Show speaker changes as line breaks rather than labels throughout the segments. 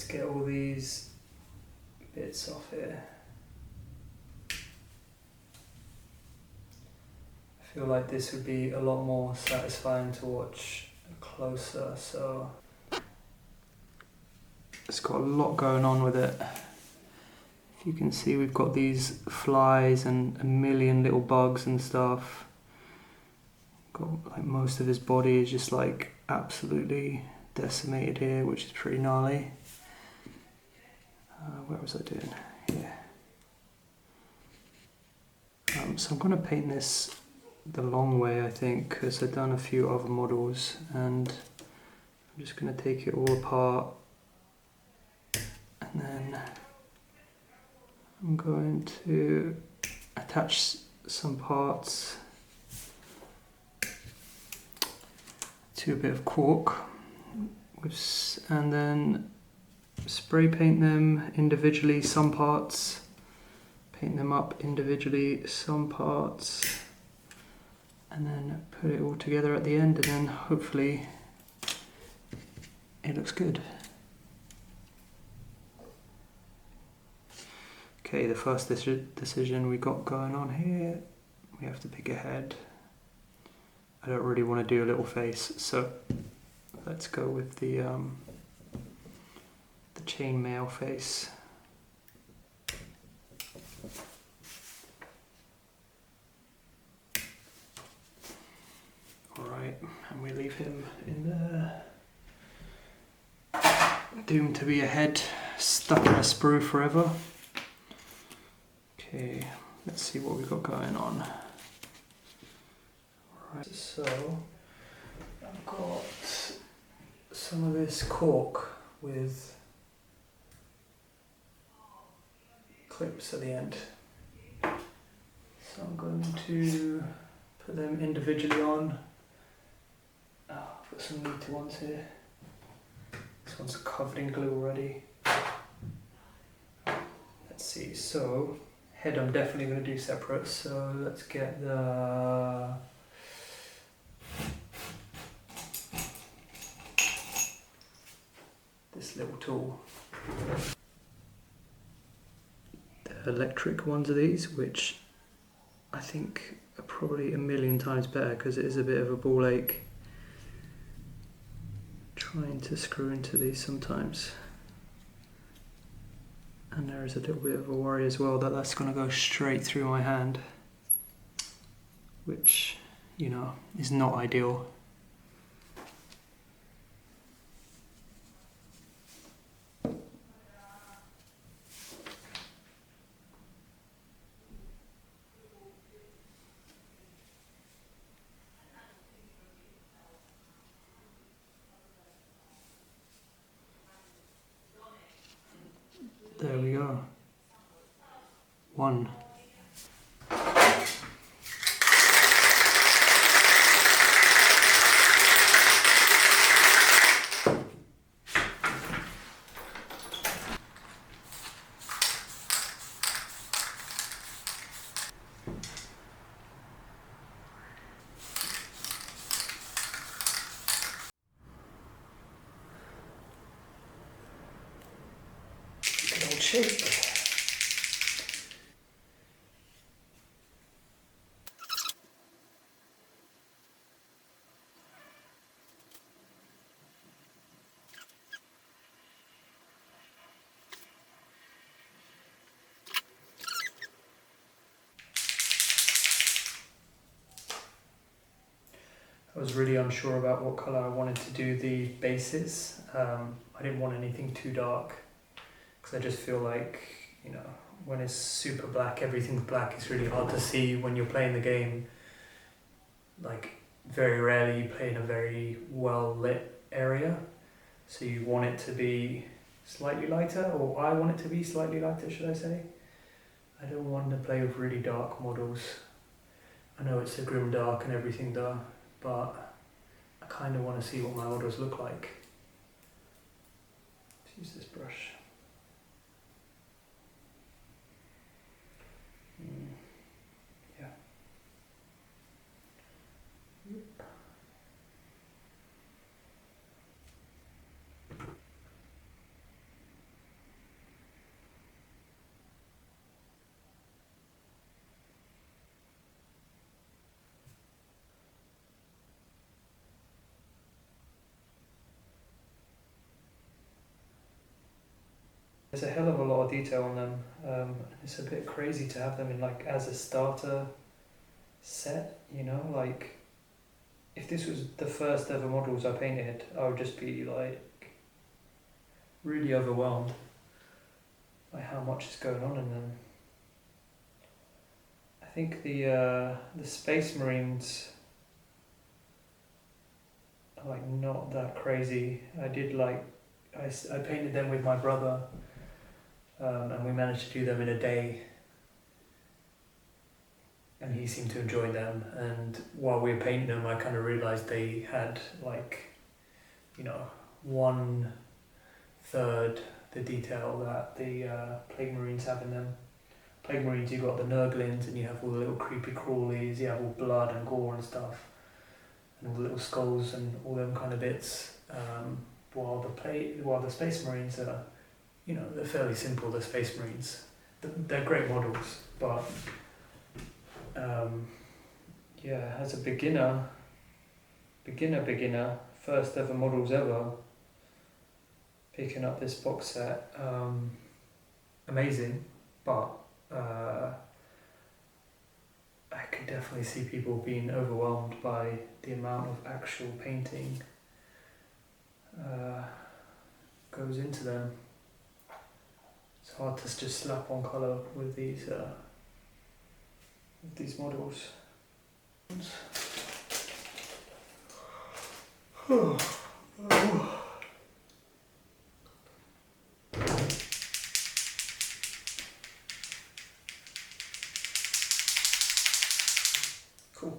let's get all these bits off here. I feel like this would be a lot more satisfying to watch closer, so it's got a lot going on with it. If you can see, we've got these flies and a million little bugs and stuff. Got like most of his body is just like absolutely decimated here, which is pretty gnarly. Where was I doing? Here. So I'm going to paint this the long way, I think, because I've done a few other models, and I'm just going to take it all apart, and then I'm going to attach some parts to a bit of cork, and then spray paint them individually, some parts, paint them up individually, some parts, and then put it all together at the end, and then hopefully it looks good. Okay, the first decision we got going on here, we have to pick a head. I don't really want to do a little face, so let's go with the chainmail face. Alright, and we leave him in there. Doomed to be a head stuck in a sprue forever. Okay, let's see what we've got going on. Alright, so I've got some of this cork with clips at the end. So I'm going to put them individually on. Put some neater ones here. This one's covered in glue already. Let's see, so head I'm definitely going to do separate, so let's get this little tool. The electric ones are these, which I think are probably a million times better because it is a bit of a ball ache trying to screw into these sometimes. And there is a little bit of a worry as well that that's going to go straight through my hand, which, you know, is not ideal. There we go. One. Good old shake. I was really unsure about what colour I wanted to do the bases. I didn't want anything too dark because I just feel like, you know, when it's super black, everything's black, it's really hard to see when you're playing the game. Like, very rarely you play in a very well lit area, so you want it to be slightly lighter, or I want it to be slightly lighter, should I say. I don't want to play with really dark models. I know it's a grim dark and everything though, but I kind of want to see what my models look like. Let's use this brush. Yeah. Yep. There's a hell of a lot of detail on them. It's a bit crazy to have them in like as a starter set, you know, like if this was the first ever models I painted, I would just be like really overwhelmed by how much is going on in them. I think the Space Marines are like not that crazy. I painted them with my brother, and we managed to do them in a day, and he seemed to enjoy them. And while we were painting them, I kind of realised they had like, you know, 1/3 the detail that the Plague Marines have in them. Plague Marines, you've got the Nurglings, and you have all the little creepy crawlies, you have all blood and gore and stuff, and all the little skulls and all them kind of bits. While the Space Marines are, you know, they're fairly simple. The Space Marines, they're great models, but yeah, as a beginner, first ever models ever, picking up this box set, amazing, but I could definitely see people being overwhelmed by the amount of actual painting goes into them. It's hard to just slap on colour with these models. Cool.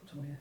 What's on here?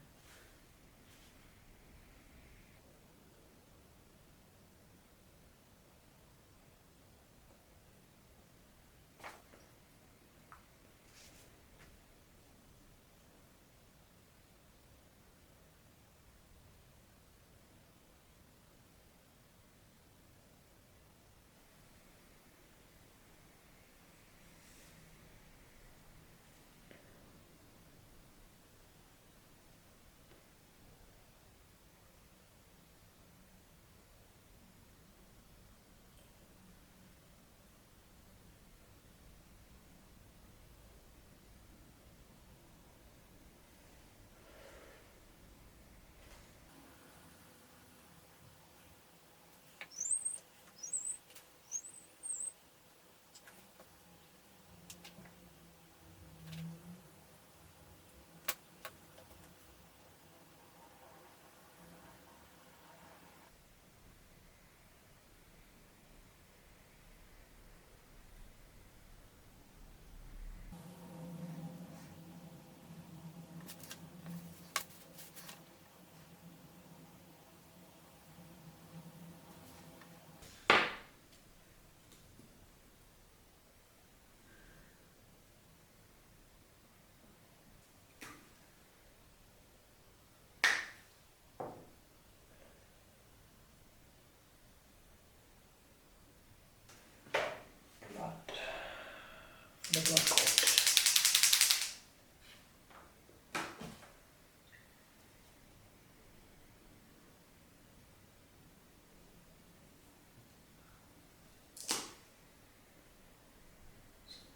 The blood court.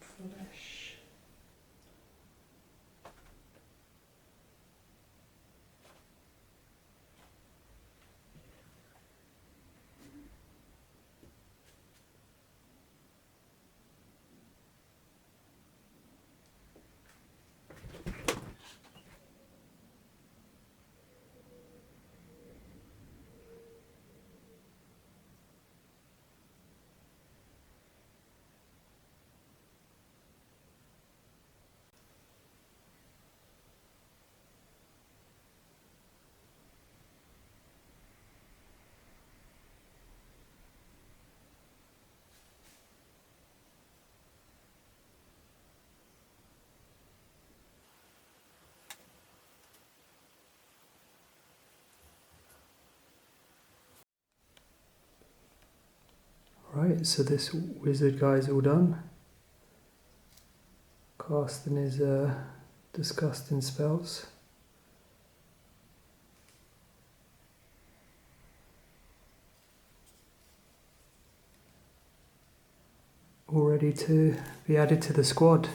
Flesh. Right, so this wizard guy's all done. casting his disgusting spells. All ready to be added to the squad.